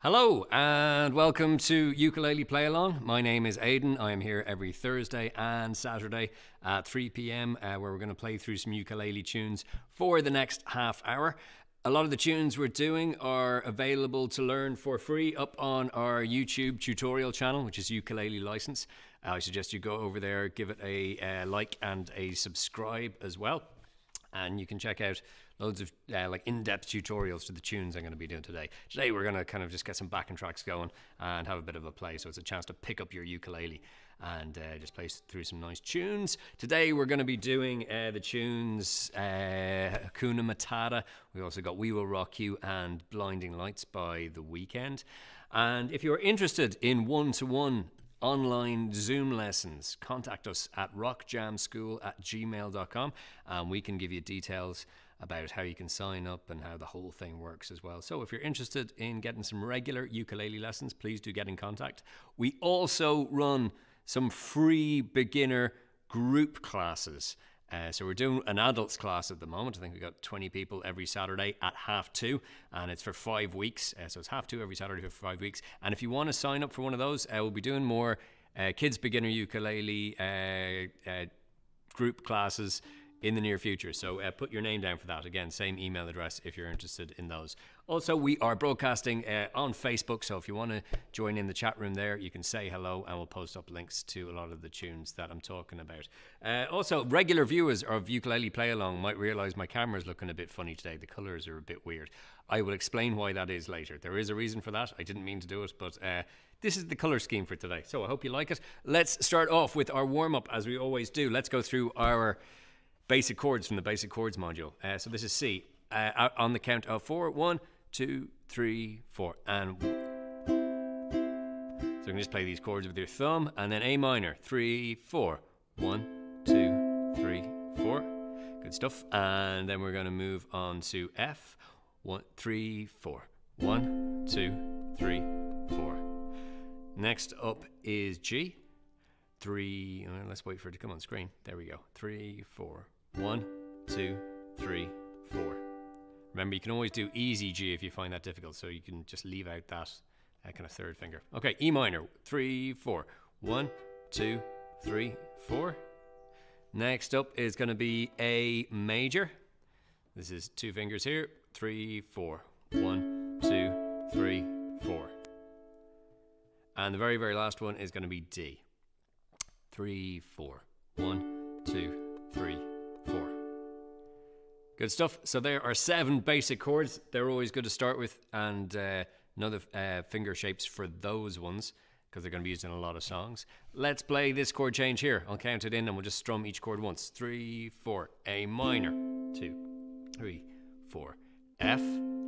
Hello and welcome to Ukulele Play Along. My name is Aidan. I am here every Thursday and Saturday at 3 p.m. Where we're going to play through some ukulele tunes for the next half hour. A lot of the tunes we're doing are available to learn for free up on our YouTube tutorial channel, which is Ukulele License. I suggest you go over there, give it a like and a subscribe as well. And you can check out loads of like in-depth tutorials to the tunes I'm going to be doing today. Today we're going to kind of just get some backing tracks going and have a bit of a play. So it's a chance to pick up your ukulele and just play through some nice tunes. Today we're going to be doing the tunes HAKUNA MATATA. We also got We Will Rock You and Blinding Lights by The Weeknd. And if you're interested in one-to-one online Zoom lessons, contact us at rockjamschool@gmail.com and we can give you details about how you can sign up and how the whole thing works as well. So if you're interested in getting some regular ukulele lessons, please do get in contact. We also run some free beginner group classes. So we're doing an adults class at the moment. I think we've got 20 people every Saturday at 2:30 and it's for 5 weeks. So it's 2:30 every Saturday for 5 weeks. And if you want to sign up for one of those, we'll be doing more kids beginner ukulele group classes in the near future. So put your name down for that. Again, same email address if you're interested in those. Also, we are broadcasting on Facebook, so if you want to join in the chat room there, you can say hello and we'll post up links to a lot of the tunes that I'm talking about. Also, regular viewers of Ukulele Play Along might realize my camera's looking a bit funny today. The colors are a bit weird. I will explain why that is later. There is a reason for that. I didn't mean to do it, but this is the color scheme for today. So I hope you like it. Let's start off with our warm-up as we always do. Let's go through our basic chords from the basic chords module. So this is C. On the count of 4, 1, 2, 3, 4, and so you can just play these chords with your thumb, and then A minor, 3, 4, 1, 2, 3, 4. Good stuff. And then we're going to move on to F, 1, 3, 4, 1, 2, 3, 4. Next up is G, 3. Let's wait for it to come on screen. There we go. 3, 4, 1, 2, 3, 4. Remember, you can always do easy G if you find that difficult, so you can just leave out that kind of third finger. Okay, E minor, 3, 4, 1, 2, 3, 4. Next up is going to be A major. This is 2 fingers here. 3, 4, 1, 2, 3, 4. And the very, very last one is going to be D. 3, 4, 1, 2, 3, 4. Good stuff. So there are 7 basic chords. They're always good to start with, and another finger shapes for those ones because they're going to be used in a lot of songs. Let's play this chord change here. I'll count it in and we'll just strum each chord once. 3, 4, A minor, 2, 3, 4, F,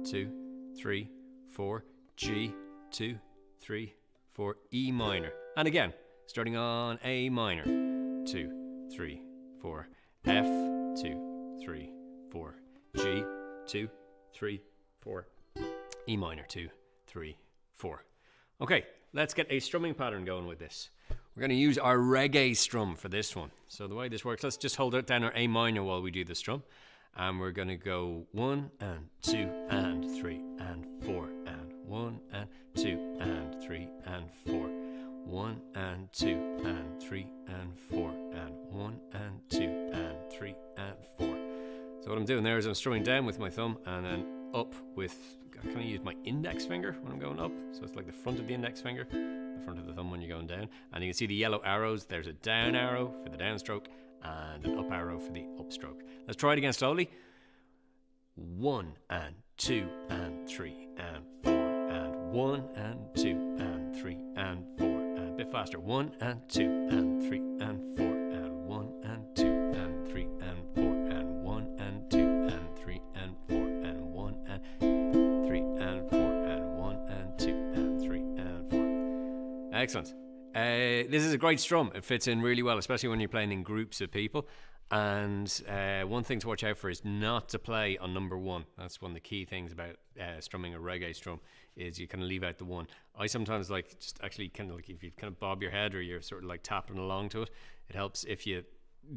2, 3, 4, G, 2, 3, 4, E minor. And again, starting on A minor, 2, 3, 4, F, 2, 3, 4, G, 2, 3, 4, E minor, 2, 3, 4. Okay, let's get a strumming pattern going with this. We're going to use our reggae strum for this one. So the way this works, let's just hold it down our A minor while we do the strum. And we're going to go 1 and 2 and 3 and 4 and 1 and 2 and 3 and 4. 1 and 2 and 3 and 4 and 1 and 2 and 3 and 4. So what I'm doing there is I'm strumming down with my thumb and then up with, I kind of use my index finger when I'm going up. So it's like the front of the index finger, the front of the thumb when you're going down. And you can see the yellow arrows. There's a down arrow for the downstroke and an up arrow for the upstroke. Let's try it again slowly. 1 and 2 and 3 and 4 and 1 and 2 and 3 and 4. A bit faster. 1 and 2 and 3 and 4 and 1 and 2 and 3 and 4 and 1 and 2 and 3 and 4 and 1 and 3 and 4 and 1 and 2 and 3 and 4. Excellent. This is a great strum. It fits in really well, especially when you're playing in groups of people. And one thing to watch out for is not to play on number 1. That's one of the key things about strumming a reggae strum, is you kind of leave out the 1. I sometimes like just actually kind of like if you kind of bob your head or you're sort of like tapping along to it, it helps if you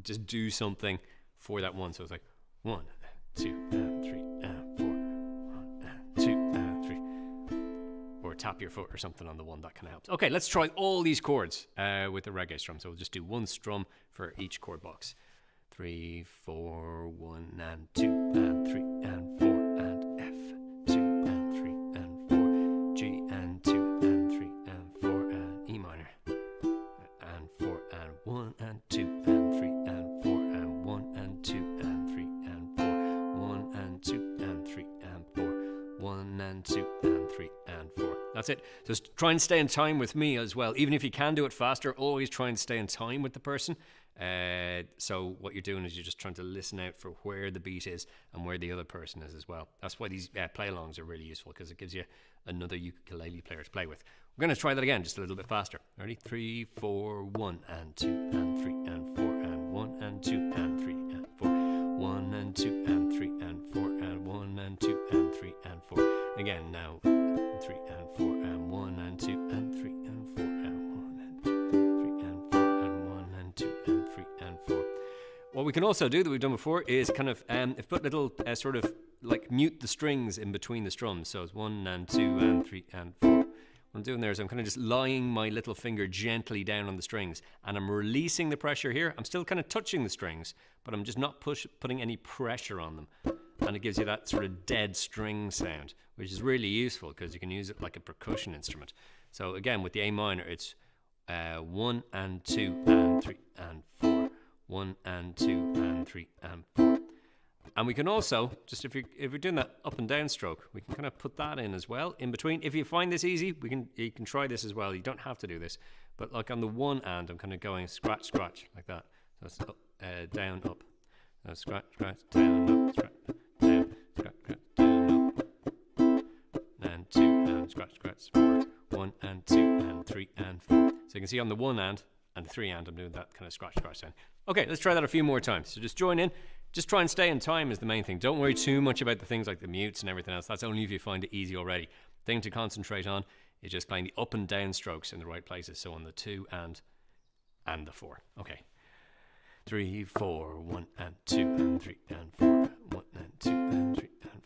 just do something for that 1. So it's like 1, 2, 3, 4, 1, 2, 3. Or tap your foot or something on the one. That kind of helps. Okay, let's try all these chords with the reggae strum. So we'll just do one strum for each chord box. 3, 4, 1 and 2 and 3 and 4 and F, 2 and 3 and 4, G and 2 and 3 and 4 and E minor, and 4 and 1 and 2 and 3 and 4 and 1 and 2 and 3 and 4, 1 and 2 and 3 and 4, 1 and 2 and 3 and 4. That's it. Just try and stay in time with me as well. Even if you can do it faster, always try and stay in time with the person. So what you're doing is you're just trying to listen out for where the beat is and where the other person is as well. That's why these play-alongs are really useful, because it gives you another ukulele player to play with. We're going to try that again, just a little bit faster. Ready? 3, 4, 1 and 2 and 3 and 4 and 1 and 2 and 3 and 4, 1 and 2 and 3 and 4 and 1 and 2 and 3 and 4. Again now, 3 and 4 and 1 and 2 and 3 and 4 and 1 and 2, 3 and 4 and 1 and 2 and 3 and 4. What we can also do that we've done before is kind of put little sort of like mute the strings in between the strums. So it's 1 and 2 and 3 and 4. What I'm doing there is I'm kind of just lying my little finger gently down on the strings, and I'm releasing the pressure here. I'm still kind of touching the strings, but I'm just not putting any pressure on them. And it gives you that sort of dead string sound, which is really useful because you can use it like a percussion instrument. So again, with the A minor, it's 1 and 2 and 3 and 4, 1 and 2 and 3 and 4. And we can also, just if you're doing that up and down stroke, we can kind of put that in as well in between. If you find this easy, you can try this as well. You don't have to do this, but like on the one hand, I'm kind of going scratch, scratch like that. So it's up, down, up. So scratch, scratch, down, up, scratch, down, scratch, scratch, down, up. And 2 and scratch, scratch, 4. 1 and 2 and 3 and 4. So you can see on the one hand and the 3 hand, I'm doing that kind of scratch, scratch sound. Okay, let's try that a few more times. So just join in. Just try and stay in time is the main thing. Don't worry too much about the things like the mutes and everything else. That's only if you find it easy already. Thing to concentrate on is just playing the up and down strokes in the right places. So on the 2 and the 4. Okay. 3, 4, 1 and 2 and 3 and 4. 1 and 2 and 3 and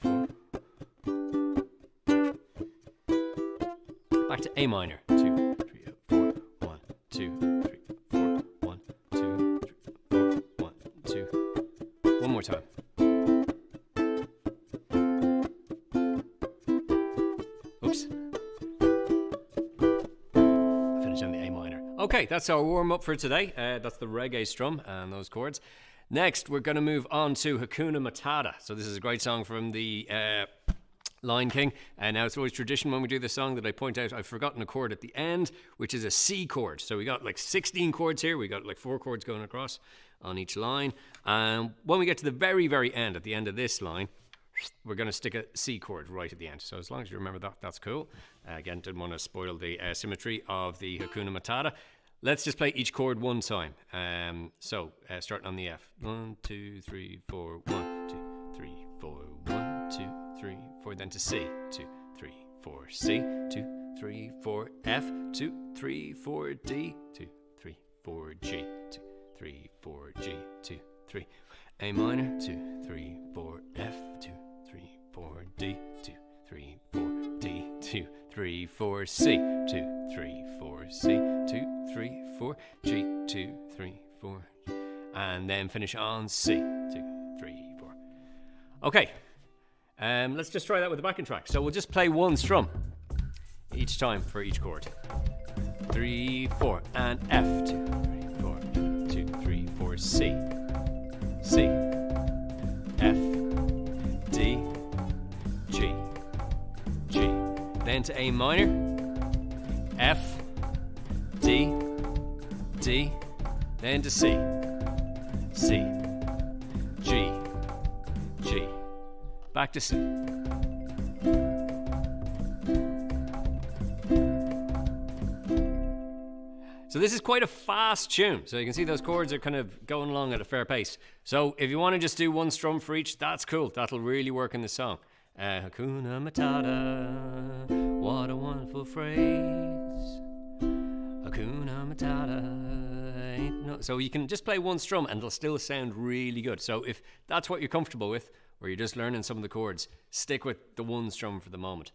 4. Back to A minor. 2, 3, 4, 1, 2, 3, 4, 1, 2, 3, 4, 1, 2. One more time. Oops. Finish on the A minor. Okay, that's our warm-up for today. That's the reggae strum and those chords. Next, we're going to move on to Hakuna Matata. So this is a great song from the Lion King. And now it's always tradition when we do this song that I point out I've forgotten a chord at the end, which is a C chord. So we got like 16 chords here. We got like 4 chords going across on each line. And when we get to the very, very end, at the end of this line, we're going to stick a C chord right at the end. So as long as you remember that, that's cool. Again, didn't want to spoil the symmetry of the Hakuna Matata. Let's just play each chord one time. So starting on the F. 1, 2, 3, 4, 1, 2, 3, 4, 1, 2, 3, 4. Then to C. 2, 3, 4, C. 2, 3, 4, F. 2, 3, 4, D. 2, 3, 4, G. 2, 3, 4, G. 2, 3. A minor. 2, 3, 4, F. 2, 3, 4, D. 2, 3, 4, D. 2, 3, 4, C. 2, 3, 4, C. 2, 3, 4, G. 2, 3, 4. And then finish on C. 2, 3, 4. Okay. Let's just try that with the backing track. So we'll just play one strum each time for each chord. 3, 4, and F. 2, 3, 4. 2, 3, 4, C. C. F. D. G. G. Then to A minor. F. D. D. Then to C. C. G. G. Back to C. So this is quite a fast tune. So you can see those chords are kind of going along at a fair pace. So if you want to just do one strum for each, that's cool. That'll really work in the song. Hakuna Matata, what a wonderful phrase. Hakuna Matata. Ain't no... So you can just play one strum and it'll still sound really good. So if that's what you're comfortable with, or you're just learning some of the chords, stick with the one strum for the moment.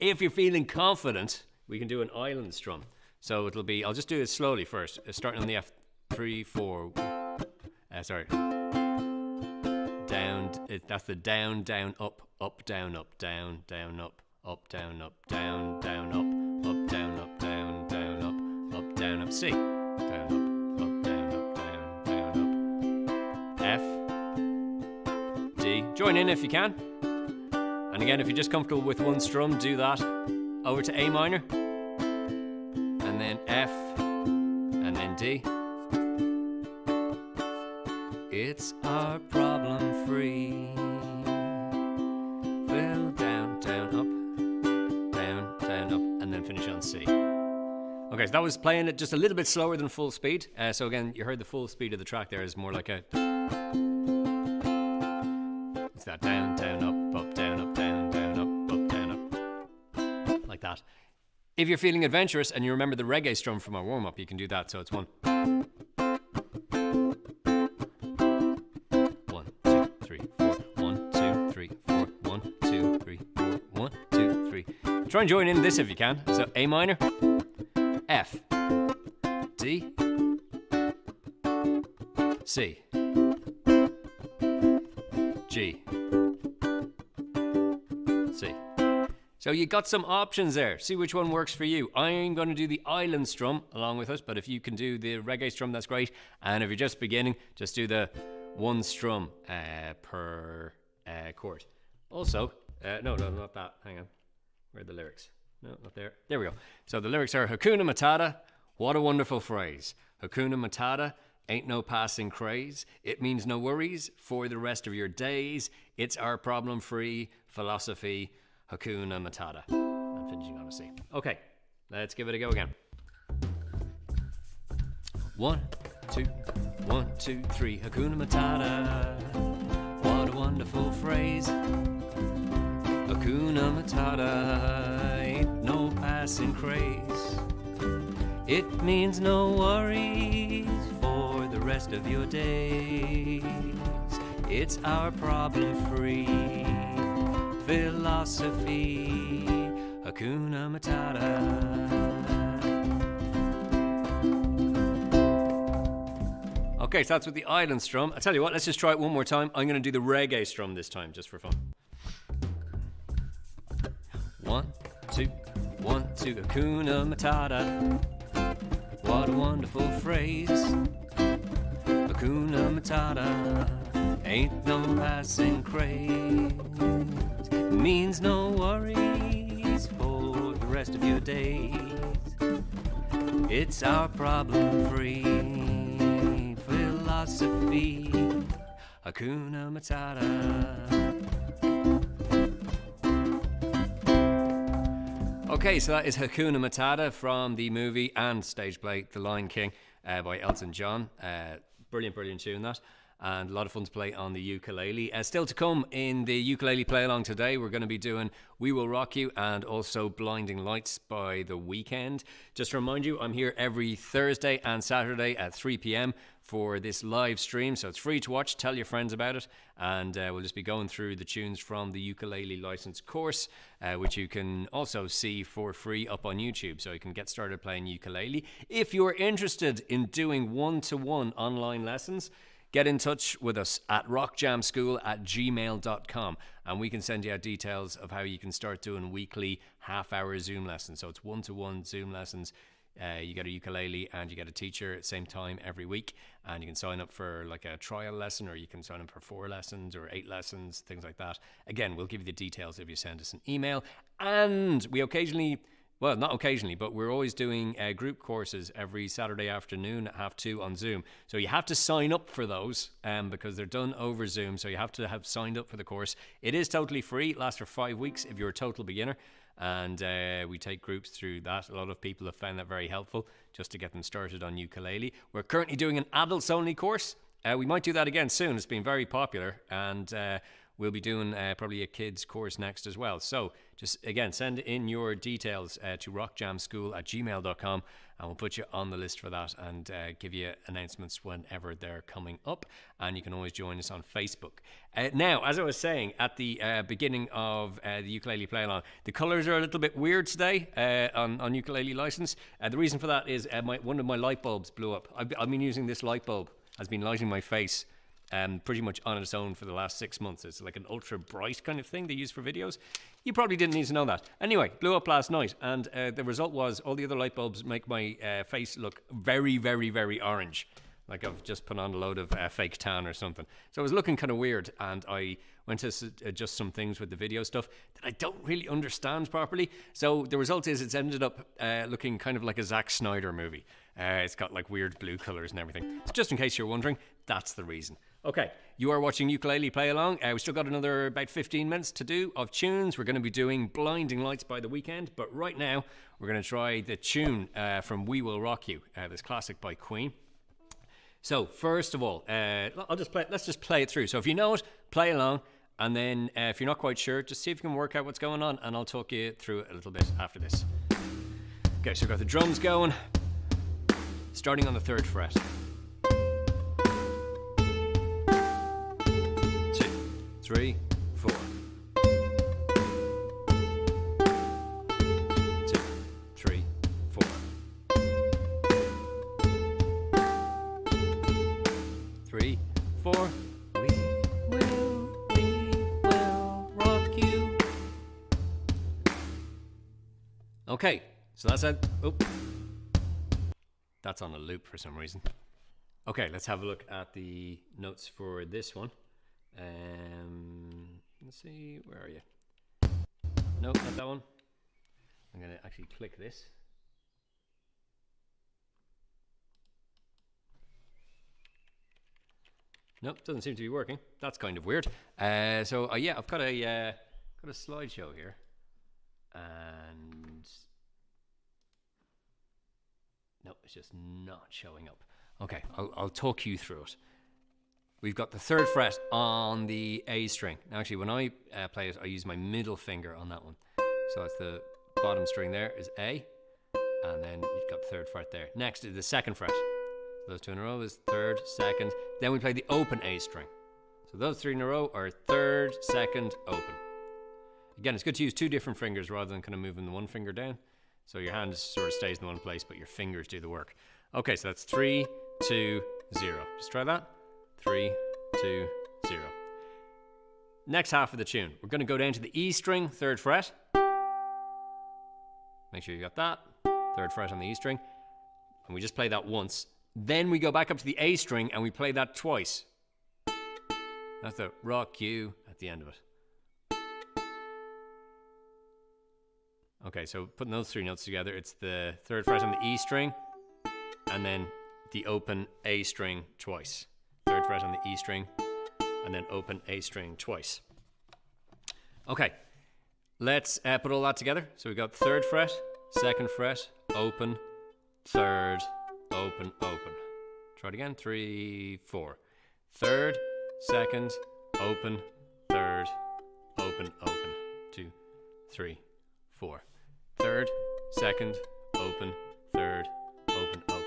If you're feeling confident, we can do an island strum. So it'll be, I'll just do it slowly first, starting on the F, 3, 4, sorry. Down, that's the down, down, up, down, down, up, down, down, down, up, down, down, down, up, down, up, C. Down, up, down, down, up. F, D. Join in if you can. And again, if you're just comfortable with one strum, do that. Over to A minor. And then F. And then D. It's our problem free. Fill down, down, up, down, down, up, and then finish on C. Okay, so that was playing it just a little bit slower than full speed. So again, you heard the full speed of the track there is more like a... It's that down, down, up, down, up, down, down, up, down, up. Like that. If you're feeling adventurous and you remember the reggae strum from our warm-up, you can do that. So it's 1. 1, 2, 3, 4. 1, 2, 3, 4. 1, 2, 3, 4. 1, 2, 3. Try and join in this if you can. So A minor, F, D, C, G, C. So you got some options there. See which one works for you. I'm going to do the island strum along with us, but if you can do the reggae strum, that's great. And if you're just beginning, just do the one strum per chord. Also, no, not that. Hang on. Where are the lyrics? No, not there. There we go. So the lyrics are Hakuna Matata. What a wonderful phrase. Hakuna Matata. Ain't no passing craze. It means no worries for the rest of your days. It's our problem-free philosophy. Hakuna Matata. I'm finishing on a C. Okay, let's give it a go again. 1, 2, 1, 2, 3. Hakuna Matata. What a wonderful phrase. Hakuna Matata. Ain't no passing craze. It means no worries for the rest of your days. It's our problem-free philosophy. Hakuna Matata. Okay, so that's with the island strum. I tell you what, let's just try it one more time. I'm going to do the reggae strum this time, just for fun. 1, 2, 1, 2. Hakuna Matata. What a wonderful phrase. Hakuna Matata. Ain't no passing craze. Means no worries for the rest of your days. It's our problem-free philosophy. Hakuna Matata. Okay, so that is Hakuna Matata from the movie and stage play The Lion King by Elton John. Brilliant tune that. And a lot of fun to play on the ukulele. Still to come in the ukulele play along today, we're going to be doing We Will Rock You and also Blinding Lights by The Weeknd. Just to remind you, I'm here every Thursday and Saturday at 3 p.m. for this live stream, so it's free to watch. Tell your friends about it, and we'll just be going through the tunes from the ukulele license course, which you can also see for free up on YouTube, so you can get started playing ukulele. If you're interested in doing one-to-one online lessons, get in touch with us at rockjamschool@gmail.com, and we can send you out details of how you can start doing weekly half-hour Zoom lessons. So it's one-to-one Zoom lessons. You get a ukulele and you get a teacher at the same time every week, and you can sign up for like a trial lesson, or you can sign up for 4 lessons or 8 lessons, things like that. Again, we'll give you the details if you send us an email. And we occasionally... Well, not occasionally, but we're always doing group courses every Saturday afternoon at 2:30 on Zoom. So you have to sign up for those because they're done over Zoom. So you have to have signed up for the course. It is totally free. It lasts for 5 weeks if you're a total beginner. And we take groups through that. A lot of people have found that very helpful just to get them started on ukulele. We're currently doing an adults only course. We might do that again soon. It's been very popular. And we'll be doing probably a kids course next as well. So just, again, send in your details to rockjamschool@gmail.com, and we'll put you on the list for that and give you announcements whenever they're coming up. And you can always join us on Facebook. Now, as I was saying at the beginning of the ukulele play along, the colors are a little bit weird today on ukulele license. The reason for that is one of my light bulbs blew up. I've been using this light bulb, has been lighting my face pretty much on its own for the last 6 months. It's like an ultra bright kind of thing they use for videos. You probably didn't need to know that. Anyway, blew up last night, and the result was all the other light bulbs make my face look very, very, very orange. Like I've just put on a load of fake tan or something. So it was looking kind of weird, and I went to adjust some things with the video stuff that I don't really understand properly. So the result is it's ended up looking kind of like a Zack Snyder movie. It's got like weird blue colors and everything. So just in case you're wondering, that's the reason. Okay, you are watching Ukulele Play Along. We still got another about 15 minutes to do of tunes. We're going to be doing Blinding Lights by The Weeknd, but right now we're going to try the tune from We Will Rock You, this classic by Queen. So first of all, let's just play it through. So if you know it, play along, and then if you're not quite sure, just see if you can work out what's going on, and I'll talk you through it a little bit after this. Okay, so we've got the drums going, starting on the 3rd fret. 2, 3, 4. 2, 3, 4. 3, 4. We will rock you. Okay, so that's it. Oh, that's on a loop for some reason. Okay, let's have a look at the notes for this one. Let's see, where are you? No, not that one. I'm going to actually click this. Nope, doesn't seem to be working. That's kind of weird. So yeah, I've got a slideshow here, and no, it's just not showing up. Okay, I'll talk you through it. We've got the 3rd fret on the A string. Now, actually, when I play it, I use my middle finger on that one. So it's the bottom string there is A, and then you've got the 3rd fret there. Next is the 2nd fret. So those 2 in a row is 3rd, 2nd. Then we play the open A string. So those 3 in a row are 3rd, 2nd, open. Again, it's good to use 2 different fingers rather than kind of moving the one finger down. So your hand sort of stays in one place, but your fingers do the work. Okay, so that's 3, 2, 0. Just try that. 3, 2, 0. Next half of the tune, we're going to go down to the E string, 3rd fret. Make sure you got that. 3rd fret on the E string. And we just play that once. Then we go back up to the A string and we play that twice. That's the rock you at the end of it. Okay, so putting those 3 notes together, it's the 3rd fret on the E string, and then the open A string twice. 3rd fret on the E string, and then open A string twice. Okay, let's put all that together. So we got 3rd fret, 2nd fret, open, 3rd, open, open. Try it again. 3, 4. 3rd, 2nd, open, 3rd, open, open. 2, 3, 4. 3rd, 2nd, open, 3rd, open, open.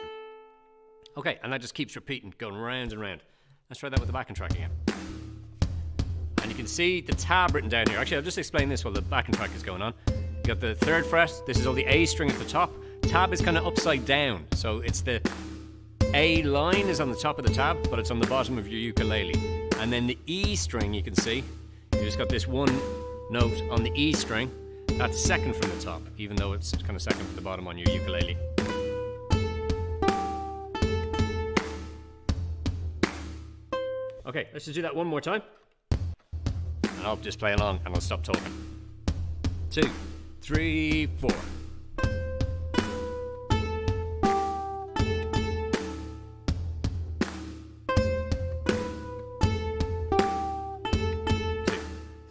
Okay, and that just keeps repeating, going round and round. Let's try that with the backing track again. And you can see the tab written down here. Actually, I'll just explain this while the backing track is going on. You got the 3rd fret. This is all the A string at the top. Tab is kind of upside down. So it's the A line is on the top of the tab, but it's on the bottom of your ukulele. And then the E string, you can see, you just got this one note on the E string. That's 2nd from the top, even though it's kind of 2nd from the bottom on your ukulele. Okay, let's just do that one more time. And I'll just play along and I'll stop talking. 2, 3, 4.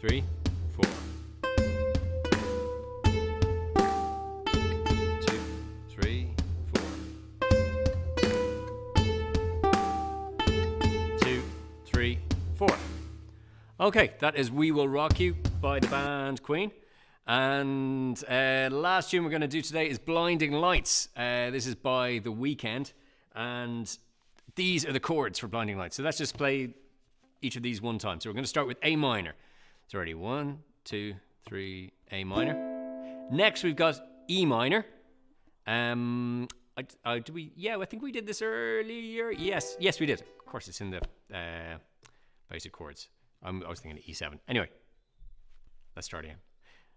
3, 4. 2, 3, 4. 2, 3, 4. Okay, that is We Will Rock You by the band Queen. And last tune we're going to do today is Blinding Lights. This is by The Weeknd. And these are the chords for Blinding Lights. So let's just play each of these one time. So we're going to start with A minor. So ready, 1, 2, 3, A minor. Next we've got E minor. I think we did this earlier. Yes, we did. Of course, it's in the basic chords. I was thinking E7. Anyway, let's start again.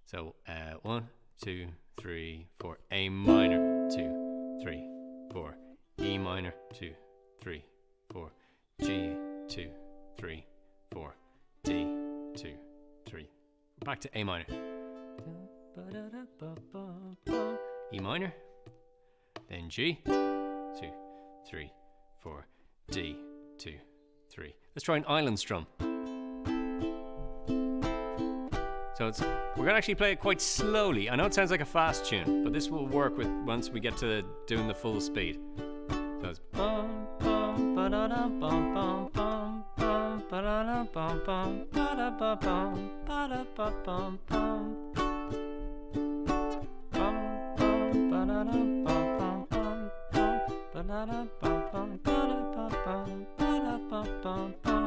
So 1, 2, 3, 4. A minor, 2, 3, 4. E minor, 2, 3, 4. G, 2, 3, 4. D, 2, 3. Back to A minor. E minor. Then G, 2, 3, 4. D, 2, 3. Let's try an island strum. So we're going to actually play it quite slowly. I know it sounds like a fast tune, but this will work with once we get to doing the full speed. So it's bum bum ba da da bum bum bum bum ba da da bum bum ba da ba bum ba da ba bum bum bum bum ba da da bum bum bum ba da da bum bum ba da ba bum ba da ba bum bum.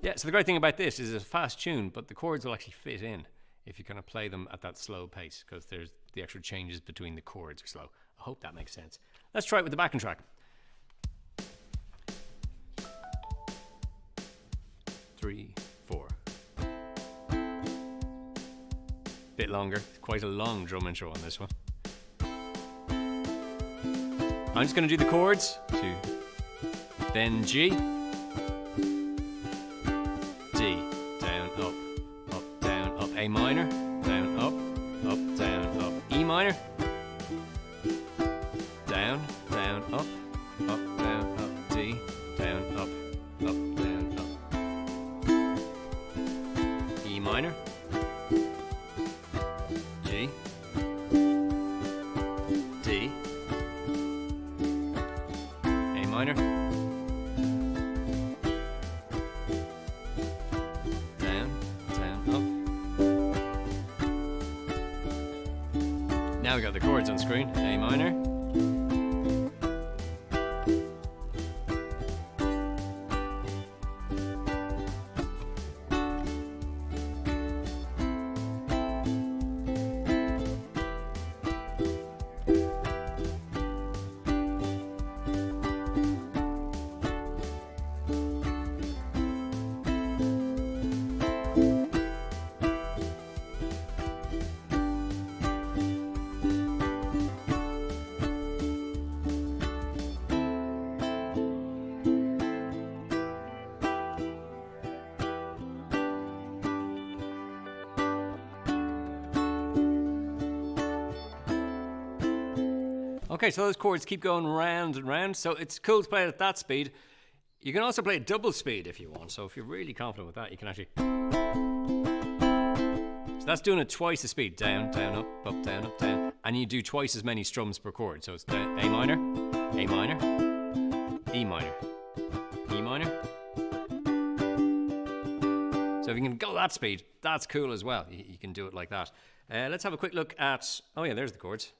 Yeah, so the great thing about this is it's a fast tune, but the chords will actually fit in if you kind of play them at that slow pace, because there's the extra changes between the chords are slow. I hope that makes sense. Let's try it with the backing track. 3, 4. Bit longer. Quite a long drum intro on this one. I'm just going to do the chords. 2. Then G. D, down, up, down, up. A minor, down, up, down, up. E minor, down, down, up, down, up. D, down, up, down, up. E minor, G, D, A minor. Now we got the chords on screen. A minor. Okay, so those chords keep going round and round, so it's cool to play it at that speed. You can also play it double speed if you want, so if you're really confident with that, you can actually... So that's doing it twice the speed. Down, down, up, down, down. And you do twice as many strums per chord. So it's down, A minor, E minor, E minor. So if you can go that speed, that's cool as well. You can do it like that. Let's have a quick look at... Oh yeah, there's the chords.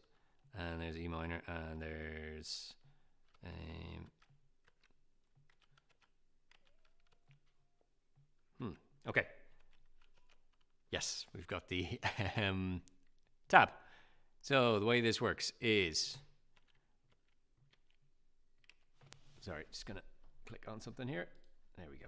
And there's E minor, and there's... Okay. Yes, we've got the tab. So the way this works is... Sorry, just going to click on something here. There we go.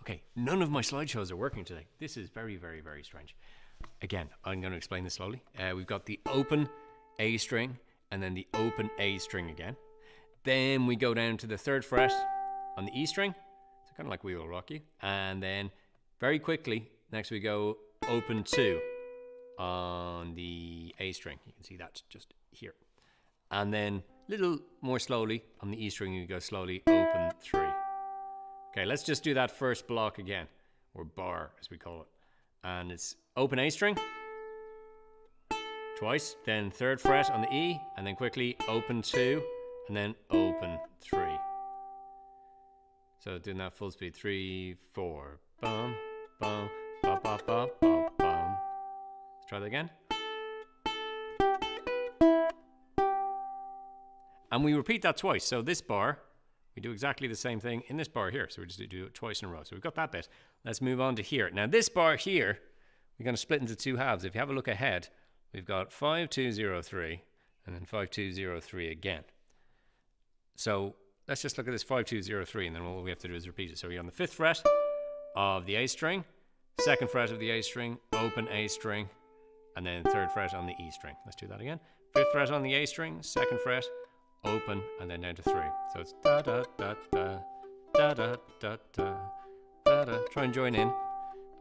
Okay, none of my slideshows are working today. This is very, very, very strange. Again, I'm going to explain this slowly. We've got the open A string and then the open A string again. Then we go down to the 3rd fret on the E string. So kind of like We Will Rock You. And then very quickly, next we go open 2 on the A string. You can see that just here. And then a little more slowly on the E string, you go slowly open 3. Okay, let's just do that first block again, or bar as we call it. And it's open A string, twice, then 3rd fret on the E, and then quickly open 2, and then open 3. So doing that full speed, 3, 4, bum, bum, ba, ba, ba, ba, bum. Let's try that again. And we repeat that twice. So this bar, we do exactly the same thing in this bar here. So we just do it twice in a row. So we've got that bit. Let's move on to here. Now this bar here, we're going to split into 2 halves. If you have a look ahead, we've got 5, 2, 0, 3, and then 5, 2, 0, 3 again. So let's just look at this 5, 2, 0, 3, and then all we have to do is repeat it. So we're on the 5th fret of the A string, 2nd fret of the A string, open A string, and then 3rd fret on the E string. Let's do that again. 5th fret on the A string, 2nd fret, open, and then down to 3. So it's da da da da da da da da da da. Try and join in.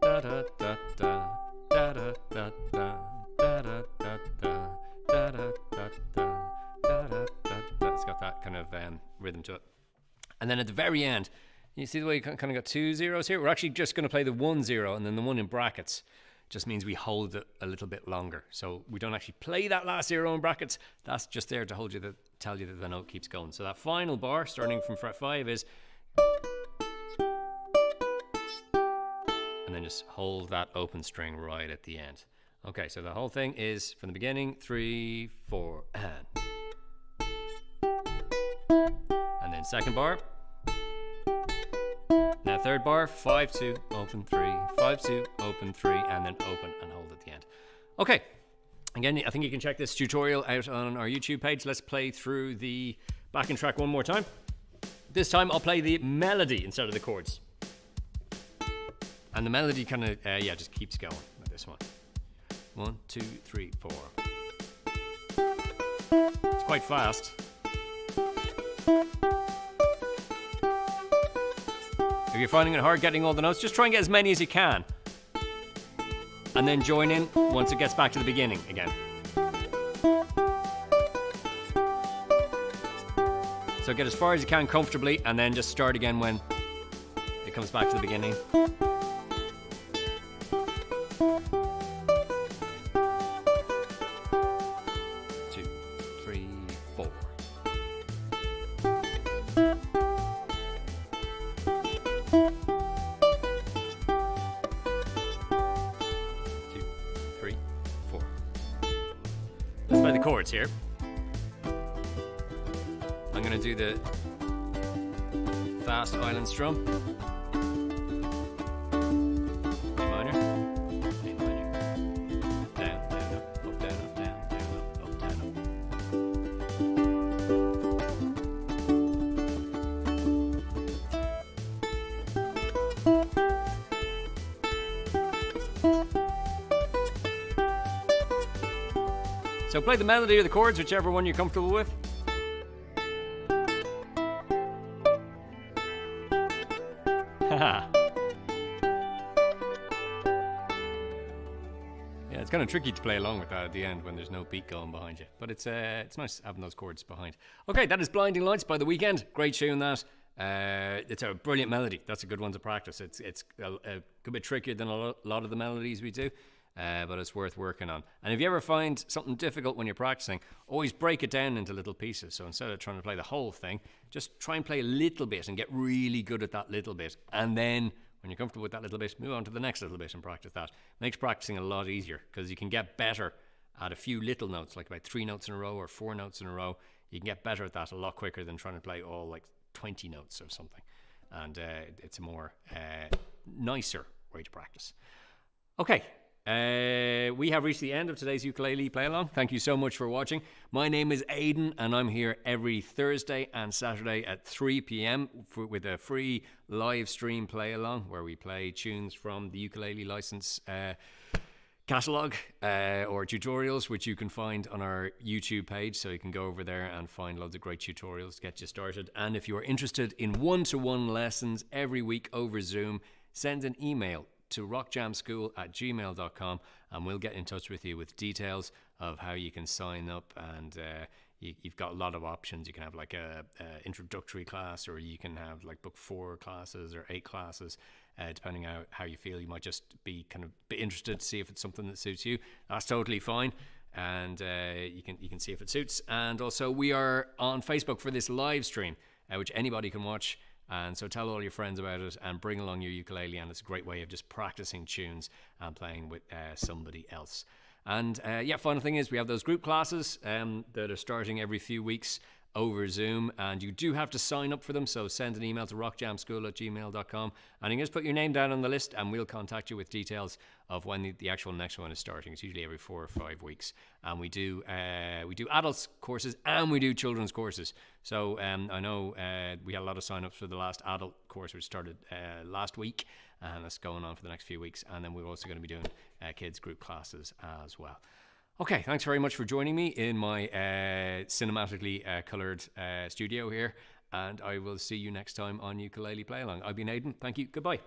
Da da da da da da da da da da da da da da da da da. It's got that kind of rhythm to it. And then at the very end, you see the way you kind of got 2 zeros here? We're actually just going to play the 1 0 and then the 1 in brackets. Just means we hold it a little bit longer. So we don't actually play that last 0 in brackets. That's just there to tell you that the note keeps going. So that final bar, starting from fret 5, is... and then just hold that open string right at the end. Okay, so the whole thing is from the beginning, 3, 4, and then second bar. Now third bar, 5, 2, open 3, 5, 2, open 3, and then open and hold at the end. Okay, again, I think you can check this tutorial out on our YouTube page. Let's play through the backing track one more time. This time I'll play the melody instead of the chords. And the melody kind of, just keeps going like this one. 1, 2, 3, 4. It's quite fast. If you're finding it hard getting all the notes, just try and get as many as you can. And then join in once it gets back to the beginning again. So get as far as you can comfortably and then just start again when it comes back to the beginning. 2, 3, 4. Let's play the chords here. I'm going to do the fast island strum. A minor. A minor. Down, down, up, down, up, down, down, up, down, up. So play the melody or the chords, whichever one you're comfortable with. Haha. Yeah, it's kind of tricky to play along with that at the end when there's no beat going behind you. But it's nice having those chords behind. Okay, that is Blinding Lights by The Weeknd. Great tune that. It's a brilliant melody. That's a good one to practice. It's a good bit trickier than a lot of the melodies we do. But it's worth working on. And if you ever find something difficult when you're practicing, always break it down into little pieces. So instead of trying to play the whole thing, just try and play a little bit and get really good at that little bit. And then when you're comfortable with that little bit, move on to the next little bit and practice that. Makes practicing a lot easier because you can get better at a few little notes, like about 3 notes in a row or 4 notes in a row. You can get better at that a lot quicker than trying to play all like 20 notes of something. And it's a more nicer way to practice. Okay. We have reached the end of today's ukulele play along. Thank you so much for watching. My name is Aidan and I'm here every Thursday and Saturday at 3 p.m. with a free live stream play along where we play tunes from the ukulele license catalog or tutorials, which you can find on our YouTube page. So you can go over there and find loads of great tutorials to get you started. And if you're interested in one-to-one lessons every week over Zoom, send an email to rockjamschool@gmail.com and we'll get in touch with you with details of how you can sign up. And you've got a lot of options. You can have like a introductory class, or you can have like book 4 classes or 8 classes, depending on how you feel. You might just be kind of interested to see if it's something that suits you. That's totally fine. and you can see if it suits. And also we are on Facebook for this live stream, which anybody can watch. And so tell all your friends about it and bring along your ukulele, and it's a great way of just practicing tunes and playing with somebody else. And final thing is we have those group classes that are starting every few weeks over Zoom, and you do have to sign up for them, so send an email to rockjamschool@gmail.com and you can just put your name down on the list and we'll contact you with details of when the actual next one is starting. It's usually every 4 or 5 weeks, and we do adults courses and we do children's courses. So I know we had a lot of sign-ups for the last adult course, which started last week, and that's going on for the next few weeks, and then we're also going to be doing kids group classes as well. Okay, thanks very much for joining me in my cinematically coloured studio here, and I will see you next time on Ukulele Play Along. I've been Aidan. Thank you. Goodbye.